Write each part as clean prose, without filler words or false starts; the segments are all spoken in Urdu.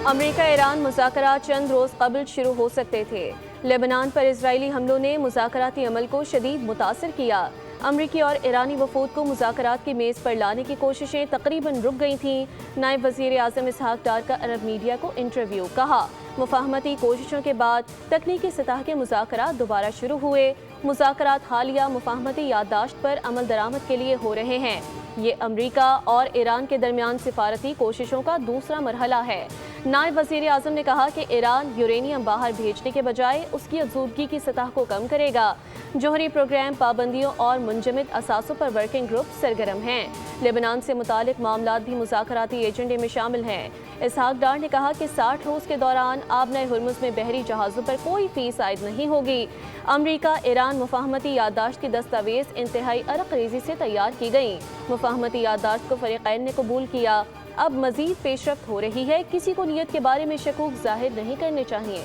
امریکہ ایران مذاکرات چند روز قبل شروع ہو سکتے تھے۔ لبنان پر اسرائیلی حملوں نے مذاکراتی عمل کو شدید متاثر کیا۔ امریکی اور ایرانی وفود کو مذاکرات کی میز پر لانے کی کوششیں تقریباً رک گئی تھیں۔ نائب وزیر اعظم اسحاق ڈار کا عرب میڈیا کو انٹرویو۔ کہا، مفاہمتی کوششوں کے بعد تکنیکی سطح کے مذاکرات دوبارہ شروع ہوئے۔ مذاکرات حالیہ مفاہمتی یادداشت پر عمل درآمد کے لیے ہو رہے ہیں۔ یہ امریکہ اور ایران کے درمیان سفارتی کوششوں کا دوسرا مرحلہ ہے۔ نائب وزیر اعظم نے کہا کہ ایران یورینیم باہر بھیجنے کے بجائے اس کی افزودگی کی سطح کو کم کرے گا۔ جوہری پروگرام پابندیوں اور منجمد اثاثوں پر ورکنگ گروپ سرگرم ہیں۔ لبنان سے متعلق معاملات بھی مذاکراتی ایجنڈے میں شامل ہیں۔ اسحاق ڈار نے کہا کہ 60 روز کے دوران آبنۂ ہرمز میں بحری جہازوں پر کوئی فیس عائد نہیں ہوگی۔ امریکہ ایران مفاہمتی یادداشت کی دستاویز انتہائی عرق ریزی سے تیار کی گئی۔ مفاہمتی یادداشت کو فریقین نے قبول کیا۔ اب مزید پیش رفت ہو رہی ہے۔ کسی کو نیت کے بارے میں شکوک ظاہر نہیں کرنے چاہیے۔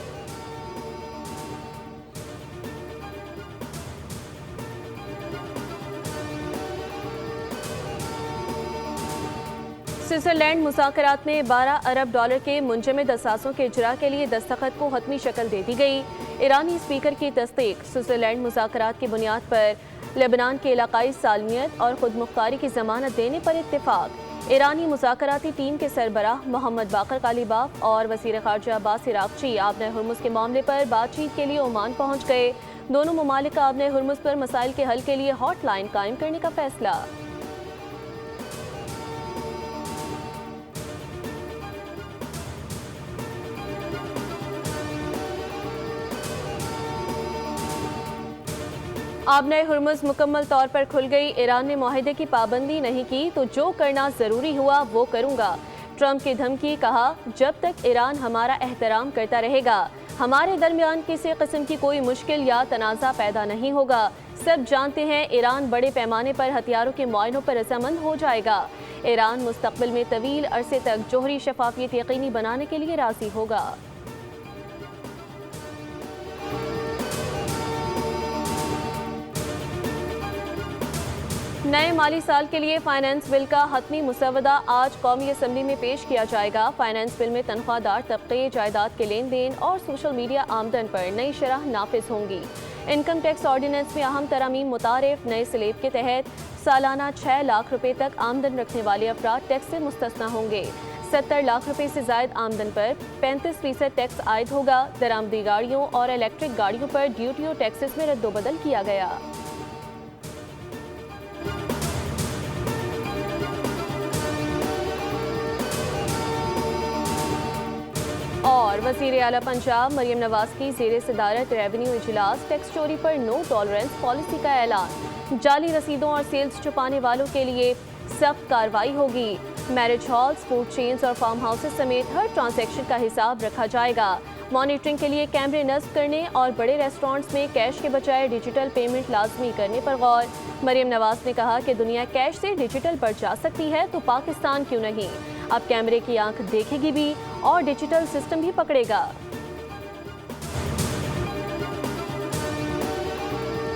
سوئٹزرلینڈ مذاکرات میں 12 ارب ڈالر کے منجمد اثاثوں کے اجرا کے لیے دستخط کو حتمی شکل دے دی گئی۔ ایرانی اسپیکر کی تصدیق۔ سوئٹزرلینڈ مذاکرات کی بنیاد پر لبنان کی علاقائی سالمیت اور خود مختاری کی ضمانت دینے پر اتفاق۔ ایرانی مذاکراتی ٹیم کے سربراہ محمد باقر قالیباف اور وزیر خارجہ عباس عراقچی آبنۂ ہرمز کے معاملے پر بات چیت کے لیے عمان پہنچ گئے۔ دونوں ممالک کا آبنۂ ہرمز پر مسائل کے حل کے لیے ہاٹ لائن قائم کرنے کا فیصلہ۔ آبنۂ ہرمز مکمل طور پر کھل گئی۔ ایران نے معاہدے کی پابندی نہیں کی تو جو کرنا ضروری ہوا وہ کروں گا۔ ٹرمپ کی دھمکی۔ کہا، جب تک ایران ہمارا احترام کرتا رہے گا ہمارے درمیان کسی قسم کی کوئی مشکل یا تنازع پیدا نہیں ہوگا۔ سب جانتے ہیں ایران بڑے پیمانے پر ہتھیاروں کے معائنوں پر رضامند ہو جائے گا۔ ایران مستقبل میں طویل عرصے تک جوہری شفافیت یقینی بنانے کے لیے راضی ہوگا۔ نئے مالی سال کے لیے فائنانس بل کا حتمی مسودہ آج قومی اسمبلی میں پیش کیا جائے گا۔ فائنانس بل میں تنخواہ دار طبقے، جائیداد کے لین دین اور سوشل میڈیا آمدن پر نئی شرح نافذ ہوں گی۔ انکم ٹیکس آرڈیننس میں اہم ترامیم متعارف۔ نئے سلیب کے تحت سالانہ 6 لاکھ روپے تک آمدن رکھنے والے افراد ٹیکس سے مستثنیٰ ہوں گے۔ 70 لاکھ روپے سے زائد آمدن پر 35% ٹیکس عائد ہوگا۔ درآمدی گاڑیوں اور الیکٹرک گاڑیوں پر ڈیوٹی اور ٹیکسز میں رد و بدل کیا گیا۔ اور وزیر اعلیٰ پنجاب مریم نواز کی زیر صدارت ریونیو اجلاس۔ ٹیکس چوری پر نو ٹالرنس پالیسی کا اعلان۔ جعلی رسیدوں اور سیلز چھپانے والوں کے لیے سخت کارروائی ہوگی۔ میرج ہالز، فوڈ چینز اور فارم ہاؤسز سمیت ہر ٹرانزیکشن کا حساب رکھا جائے گا۔ مانیٹرنگ کے لیے کیمرے نصب کرنے اور بڑے ریسٹورانٹس میں کیش کے بجائے ڈیجیٹل پیمنٹ لازمی کرنے پر غور۔ مریم نواز نے کہا کہ دنیا کیش سے ڈیجیٹل پر جا سکتی ہے تو پاکستان کیوں نہیں؟ اب کیمرے کی آنکھ دیکھے گی بھی اور ڈیجیٹل سسٹم بھی پکڑے گا۔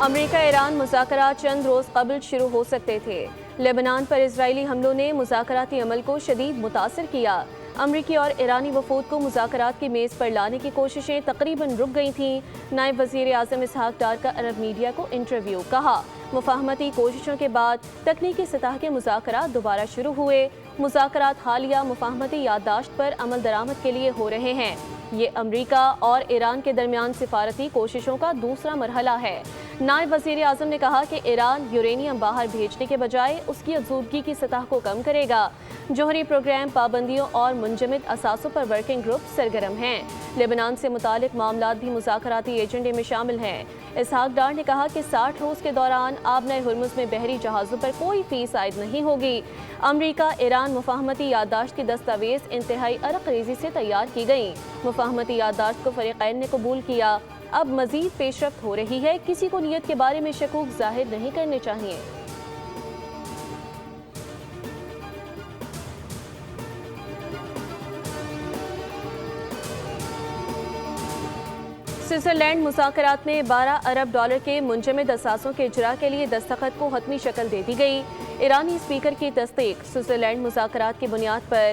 امریکہ ایران مذاکرات چند روز قبل شروع ہو سکتے تھے۔ لبنان پر اسرائیلی حملوں نے مذاکراتی عمل کو شدید متاثر کیا۔ امریکی اور ایرانی وفود کو مذاکرات کی میز پر لانے کی کوششیں تقریباً رک گئی تھیں۔ نائب وزیر اعظم اسحاق ڈار کا عرب میڈیا کو انٹرویو۔ کہا، مفاہمتی کوششوں کے بعد تکنیکی سطح کے مذاکرات دوبارہ شروع ہوئے۔ مذاکرات حالیہ مفاہمتی یادداشت پر عمل درآمد کے لیے ہو رہے ہیں۔ یہ امریکہ اور ایران کے درمیان سفارتی کوششوں کا دوسرا مرحلہ ہے۔ نائب وزیر اعظم نے کہا کہ ایران یورینیم باہر بھیجنے کے بجائے اس کی افزودگی کی سطح کو کم کرے گا۔ جوہری پروگرام پابندیوں اور منجمد اثاثوں پر ورکنگ گروپ سرگرم ہیں۔ لبنان سے متعلق معاملات بھی مذاکراتی ایجنڈے میں شامل ہیں۔ اسحاق ڈار نے کہا کہ 60 روز کے دوران آبنۂ ہرمز میں بحری جہازوں پر کوئی فیس عائد نہیں ہوگی۔ امریکہ ایران مفاہمتی یادداشت کی دستاویز انتہائی عرق ریزی سے تیار کی گئی۔ مفاہمتی یادداشت کو فریقین نے قبول کیا۔ اب مزید پیش رفت ہو رہی ہے۔ کسی کو نیت کے بارے میں شکوک ظاہر نہیں کرنے چاہیے۔ سوئٹزرلینڈ مذاکرات میں 12 ارب ڈالر کے منجمد اثاثوں کے اجرا کے لیے دستخط کو حتمی شکل دے دی گئی۔ ایرانی اسپیکر کی تصدیق۔ سوئٹزرلینڈ مذاکرات کی بنیاد پر